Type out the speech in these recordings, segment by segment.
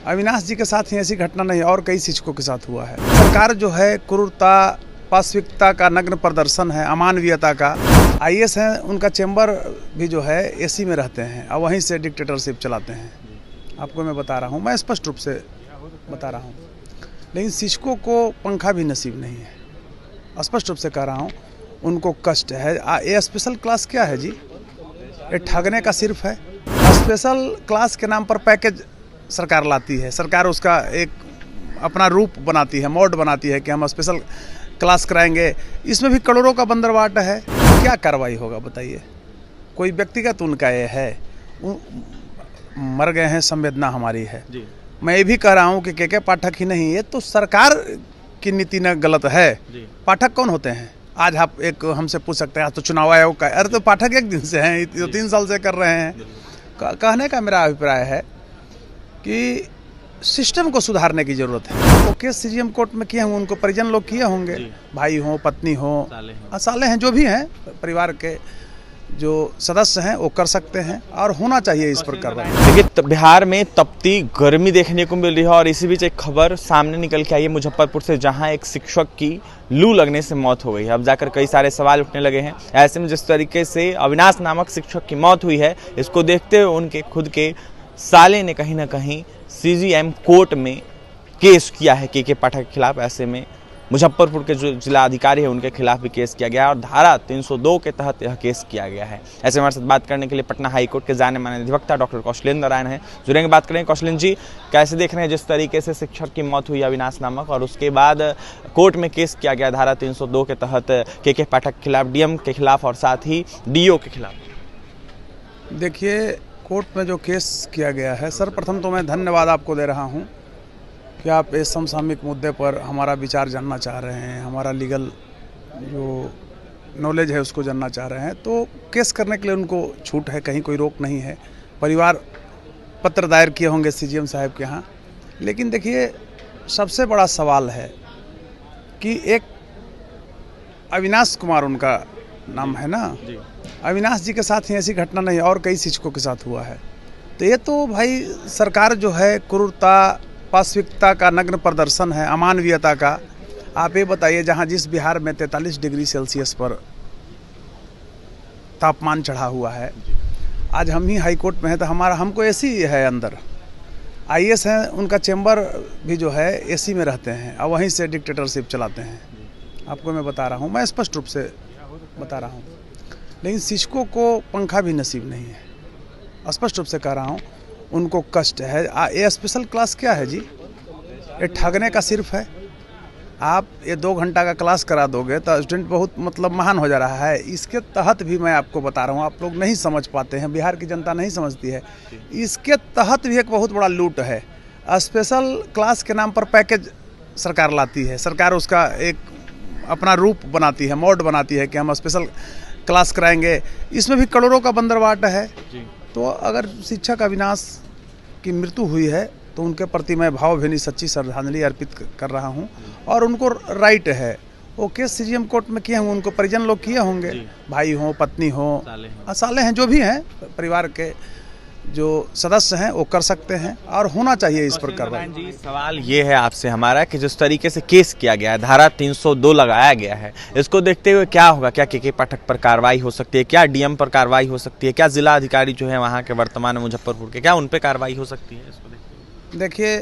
अविनाश जी के साथ ही ऐसी घटना नहीं और कई शिक्षकों के साथ हुआ है। सरकार जो है क्रूरता, पाशविकता का नग्न प्रदर्शन है, अमानवीयता का। आईएएस हैं, उनका चैम्बर भी जो है एसी में रहते हैं और वहीं से डिक्टेटरशिप चलाते हैं। आपको मैं बता रहा हूँ, मैं स्पष्ट रूप से बता रहा हूँ। लेकिन शिक्षकों को पंखा भी नसीब नहीं है, स्पष्ट रूप से कह रहा हूँ। उनको कष्ट है। ये स्पेशल क्लास क्या है जी? ये ठगने का सिर्फ है। स्पेशल क्लास के नाम पर पैकेज सरकार लाती है। सरकार उसका एक अपना रूप बनाती है, मोड बनाती है कि हम स्पेशल क्लास कराएंगे। इसमें भी करोड़ों का बंदरवाट है। क्या कार्रवाई होगा बताइए? कोई व्यक्तिगत उनका ये है, मर गए हैं, संवेदना हमारी है जी। मैं ये भी कह रहा हूँ कि के पाठक ही नहीं, ये तो सरकार की नीति न गलत है जी। पाठक कौन होते हैं? आज आप एक हमसे पूछ सकते हैं, आज तो चुनाव आयोग का, अरे तो पाठक एक दिन से हैं, तो 3 साल से कर रहे हैं। कहने का मेरा अभिप्राय है कि सिस्टम को सुधारने की जरूरत है। वो केस सीजीएम कोर्ट में किए होंगे, उनको परिजन लोग किए होंगे, भाई हो, पत्नी हो, साले हैं, जो भी हैं, परिवार के जो सदस्य हैं वो कर सकते हैं और होना चाहिए इस पर कार्रवाई। देखिए, बिहार में तपती गर्मी देखने को मिल रही है और इसी बीच एक खबर सामने निकल के आई है मुजफ्फरपुर से, जहां एक शिक्षक की लू लगने से मौत हो गई है। अब जाकर कई सारे सवाल उठने लगे हैं। ऐसे में जिस तरीके से अविनाश नामक शिक्षक की मौत हुई है, इसको देखते हुए उनके खुद के साले ने कहीं ना कहीं सीजीएम कोर्ट में केस किया है के पाठक के खिलाफ। ऐसे में मुजफ्फरपुर के जो जिला अधिकारी है उनके खिलाफ भी केस किया गया है और धारा 302 के तहत यह केस किया गया है। ऐसे हमारे साथ बात करने के लिए पटना हाईकोर्ट के जाने माने अधिवक्ता डॉक्टर कौशलेंद्र नारायण हैं, जुड़ेंगे, बात करेंगे। कौशलेंद्र जी, कैसे देख रहे हैं जिस तरीके से शिक्षक की मौत हुई अविनाश नामक और उसके बाद कोर्ट में केस किया गया धारा 302 के तहत के पाठक के खिलाफ, डीएम के खिलाफ और साथ ही डीओ के खिलाफ? देखिए, कोर्ट में जो केस किया गया है, सर्वप्रथम तो मैं धन्यवाद आपको दे रहा हूं कि आप इस समसामयिक मुद्दे पर हमारा विचार जानना चाह रहे हैं, हमारा लीगल जो नॉलेज है उसको जानना चाह रहे हैं। तो केस करने के लिए उनको छूट है, कहीं कोई रोक नहीं है। परिवार पत्र दायर किए होंगे सीजीएम साहब के यहाँ। लेकिन देखिए, सबसे बड़ा सवाल है कि एक अविनाश कुमार उनका नाम है ना जी। अविनाश जी के साथ ही ऐसी घटना नहीं और कई शिक्षकों के साथ हुआ है। तो ये तो भाई सरकार जो है क्रूरता, पाशविकता का नग्न प्रदर्शन है, अमानवीयता का। आप ये बताइए, जहाँ जिस बिहार में 43 डिग्री सेल्सियस पर तापमान चढ़ा हुआ है, आज हम ही हाईकोर्ट में हैं तो हमको एसी है अंदर। आईएएस हैं, उनका चैम्बर भी जो है एसी में रहते हैं और वहीं से डिक्टेटरशिप चलाते हैं। आपको मैं बता रहा हूँ, मैं स्पष्ट रूप से बता रहा हूँ। लेकिन शिक्षकों को पंखा भी नसीब नहीं है, स्पष्ट रूप से कह रहा हूँ। उनको कष्ट है। ये स्पेशल क्लास क्या है जी? ये ठगने का सिर्फ है। आप ये 2 घंटा का क्लास करा दोगे तो स्टूडेंट बहुत महान हो जा रहा है। इसके तहत भी मैं आपको बता रहा हूँ, आप लोग नहीं समझ पाते हैं, बिहार की जनता नहीं समझती है। इसके तहत भी एक बहुत बड़ा लूट है। स्पेशल क्लास के नाम पर पैकेज सरकार लाती है। सरकार उसका एक अपना रूप बनाती है, मोड बनाती है कि हम स्पेशल क्लास कराएंगे। इसमें भी करोड़ों का बंदरवाट है। तो अगर शिक्षक अविनाश की मृत्यु हुई है तो उनके प्रति मैं भावभीनी सच्ची श्रद्धांजलि अर्पित कर रहा हूं और उनको राइट है। वो केस सीजीएम कोर्ट में किए होंगे, उनको परिजन लोग किए होंगे, भाई हो, पत्नी हो, साले हैं, जो भी हैं, परिवार के जो सदस्य हैं वो कर सकते हैं और होना चाहिए इस पर कार्रवाई। जी, सवाल ये है आपसे हमारा कि जिस तरीके से केस किया गया है, धारा 302 लगाया गया है, इसको देखते हुए क्या होगा? क्या के पाठक पर कार्रवाई हो सकती है? क्या डीएम पर कार्रवाई हो सकती है? क्या जिला अधिकारी जो है वहाँ के वर्तमान मुजफ्फरपुर के, क्या उन पर कार्रवाई हो सकती है? इसको देखिए,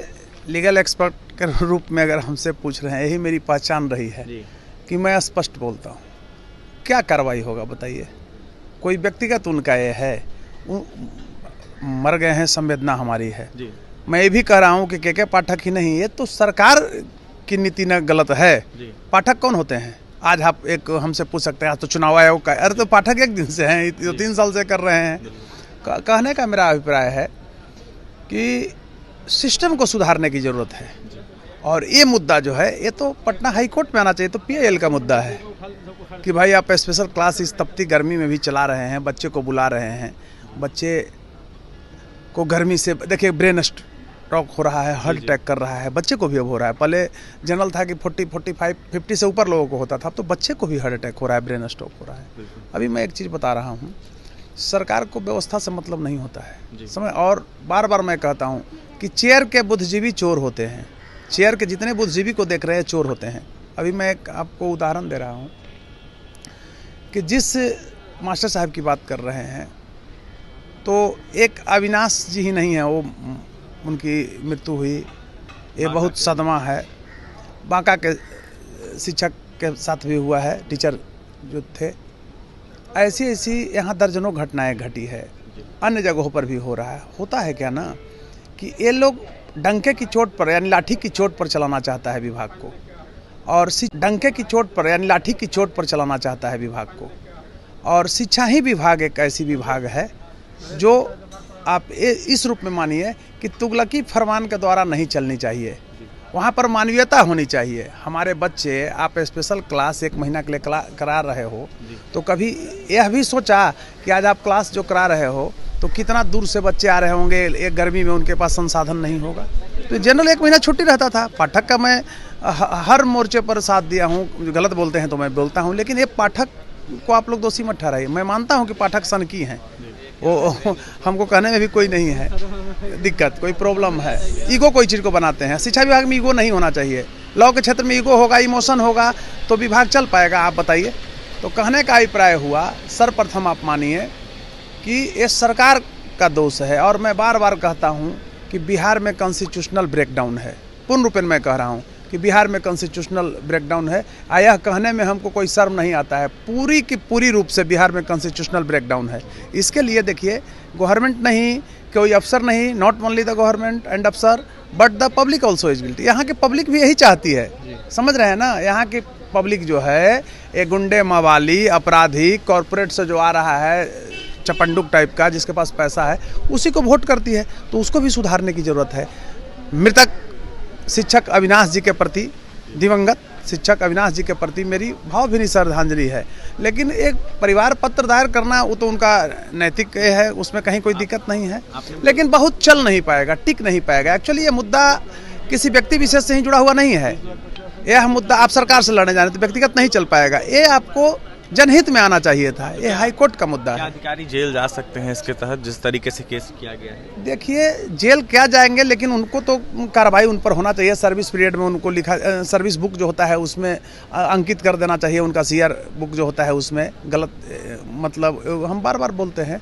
लीगल एक्सपर्ट के रूप में अगर हमसे पूछ रहे हैं, यही मेरी पहचान रही है कि मैं स्पष्ट बोलता हूँ। क्या कार्रवाई होगा बताइए? कोई व्यक्तिगत उनका ये है, मर गए हैं, संवेदना हमारी है जी। मैं ये भी कह रहा हूँ कि के पाठक ही नहीं, ये तो सरकार की नीति न गलत है जी। पाठक कौन होते हैं? आज आप एक हमसे पूछ सकते हैं, आज तो चुनाव आयोग का, अरे तो पाठक एक दिन से हैं, तो 3 साल से कर रहे हैं। कहने का मेरा अभिप्राय है कि सिस्टम को सुधारने की जरूरत है। और ये मुद्दा जो है, ये तो पटना हाईकोर्ट में आना चाहिए। तो पीआईएल का मुद्दा है कि भाई आप स्पेशल क्लास इस तपती गर्मी में भी चला रहे हैं, बच्चे को बुला रहे हैं, बच्चे को गर्मी से, देखिए, ब्रेन स्ट्रोक हो रहा है, हार्ट अटैक कर रहा है, बच्चे को भी अब हो रहा है। पहले जनरल था कि 40, 45, 50 से ऊपर लोगों को होता था, अब तो बच्चे को भी हार्ट अटैक हो रहा है, ब्रेन स्ट्रोक हो रहा है। अभी मैं एक चीज़ बता रहा हूँ, सरकार को व्यवस्था से मतलब नहीं होता है समय। और बार बार मैं कहता हूँ, कि चेयर के बुद्धिजीवी चोर होते हैं। चेयर के जितने बुद्धिजीवी को देख रहे हैं चोर होते हैं। अभी मैं एक आपको उदाहरण दे रहा हूँ कि जिस मास्टर साहब की बात कर रहे हैं तो एक अविनाश जी ही नहीं है, वो उनकी मृत्यु हुई, ये बहुत सदमा है। बांका के शिक्षक के साथ भी हुआ है, टीचर जो थे। ऐसी ऐसी यहाँ दर्जनों घटनाएं घटी है, अन्य जगहों पर भी हो रहा है। होता है क्या ना कि ये लोग डंके की चोट पर यानी लाठी की चोट पर चलाना चाहता है विभाग को, और डंके की चोट पर यानी लाठी की चोट पर चलाना चाहता है विभाग को। और शिक्षा ही विभाग एक ऐसी विभाग है जो आप इस रूप में मानिए कि तुगलकी फरमान के द्वारा नहीं चलनी चाहिए। वहाँ पर मानवीयता होनी चाहिए। हमारे बच्चे, आप स्पेशल क्लास 1 महीना के लिए करा रहे हो तो कभी यह भी सोचा कि आज आप क्लास जो करा रहे हो तो कितना दूर से बच्चे आ रहे होंगे, एक गर्मी में उनके पास संसाधन नहीं होगा। तो जनरल 1 महीना छुट्टी रहता था। पाठक का मैं हर मोर्चे पर साथ दिया हूँ। गलत बोलते हैं तो मैं बोलता हूँ, लेकिन ये पाठक को आप लोग दोषी मत ठहराइए। मैं मानता हूँ कि पाठक सनकी हैं, वो हमको कहने में भी कोई नहीं है दिक्कत, कोई प्रॉब्लम है। ईगो कोई चीज़ को बनाते हैं। शिक्षा विभाग में ईगो नहीं होना चाहिए। लॉ के क्षेत्र में ईगो होगा, इमोशन होगा तो विभाग चल पाएगा? आप बताइए। तो कहने का अभिप्राय हुआ, सर्वप्रथम आप मानिए कि ये सरकार का दोष है। और मैं बार बार कहता हूँ कि बिहार में कॉन्स्टिट्यूशनल ब्रेकडाउन है। पूर्ण रूपेण मैं कह रहा हूँ कि बिहार में कॉन्स्टिट्यूशनल ब्रेकडाउन है। यह कहने में हमको कोई शर्म नहीं आता है। पूरी की पूरी रूप से बिहार में कॉन्स्टिट्यूशनल ब्रेकडाउन है। इसके लिए देखिए, गवर्नमेंट नहीं, कोई अफसर नहीं, not only the government and अफसर but the public also is guilty. यहाँ की पब्लिक भी यही चाहती है, समझ रहे हैं ना। यहाँ की पब्लिक जो है, एक गुंडे, मवाली, अपराधी, कॉरपोरेट से जो आ रहा है चपंडुक टाइप का, जिसके पास पैसा है, उसी को वोट करती है। तो उसको भी सुधारने की जरूरत है। मृतक शिक्षक अविनाश जी के प्रति, दिवंगत शिक्षक अविनाश जी के प्रति मेरी भावभीनी श्रद्धांजलि है। लेकिन एक परिवार पत्र दायर करना, वो तो उनका नैतिक है, उसमें कहीं कोई दिक्कत नहीं है। लेकिन बहुत चल नहीं पाएगा, टिक नहीं पाएगा। एक्चुअली ये मुद्दा किसी व्यक्ति विशेष से ही जुड़ा हुआ नहीं है। यह मुद्दा आप सरकार से लड़ने जाने तो व्यक्तिगत नहीं चल पाएगा। ये आपको जनहित में आना चाहिए था। ये हाईकोर्ट का मुद्दा है। अधिकारी जेल जा सकते हैं इसके तहत, जिस तरीके से केस किया गया है? देखिए, जेल क्या जाएंगे, लेकिन उनको तो कार्रवाई उन पर होना चाहिए। सर्विस पीरियड में उनको लिखा, सर्विस बुक जो होता है उसमें अंकित कर देना चाहिए। उनका सीआर बुक जो होता है उसमें गलत, मतलब हम बार बार बोलते हैं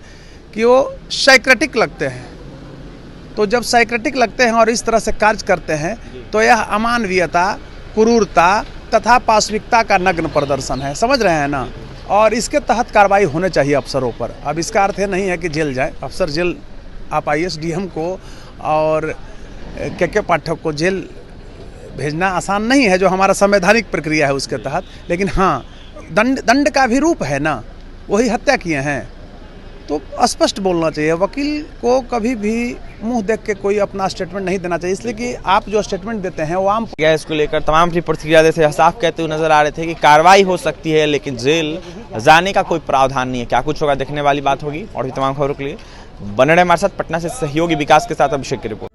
कि वो साइक्रेटिक लगते हैं। तो जब साइक्रेटिक लगते हैं और इस तरह से कार्य करते हैं तो यह अमानवीयता, क्रूरता तथा पाशविकता का नग्न प्रदर्शन है। समझ रहे हैं ना। और इसके तहत कार्रवाई होने चाहिए अफसरों पर। अब इसका अर्थ ये नहीं है कि जेल जाए अफसर। जेल आप IAS DM को और के पाठक को जेल भेजना आसान नहीं है, जो हमारा संवैधानिक प्रक्रिया है उसके तहत। लेकिन हाँ, दंड का भी रूप है ना, वही हत्या किए हैं। तो स्पष्ट बोलना चाहिए। वकील को कभी भी मुंह देख के कोई अपना स्टेटमेंट नहीं देना चाहिए, इसलिए कि आप जो स्टेटमेंट देते हैं वो आम। इसको लेकर तमाम अपनी प्रतिक्रिया देते साफ कहते हुए नजर आ रहे थे कि कार्रवाई हो सकती है, लेकिन जेल जाने का कोई प्रावधान नहीं है। क्या कुछ होगा देखने वाली बात होगी। और भी तमाम खबरों के लिए बने रहे हमारे साथ। पटना से सहयोगी विकास के साथ अभिषेक की रिपोर्ट।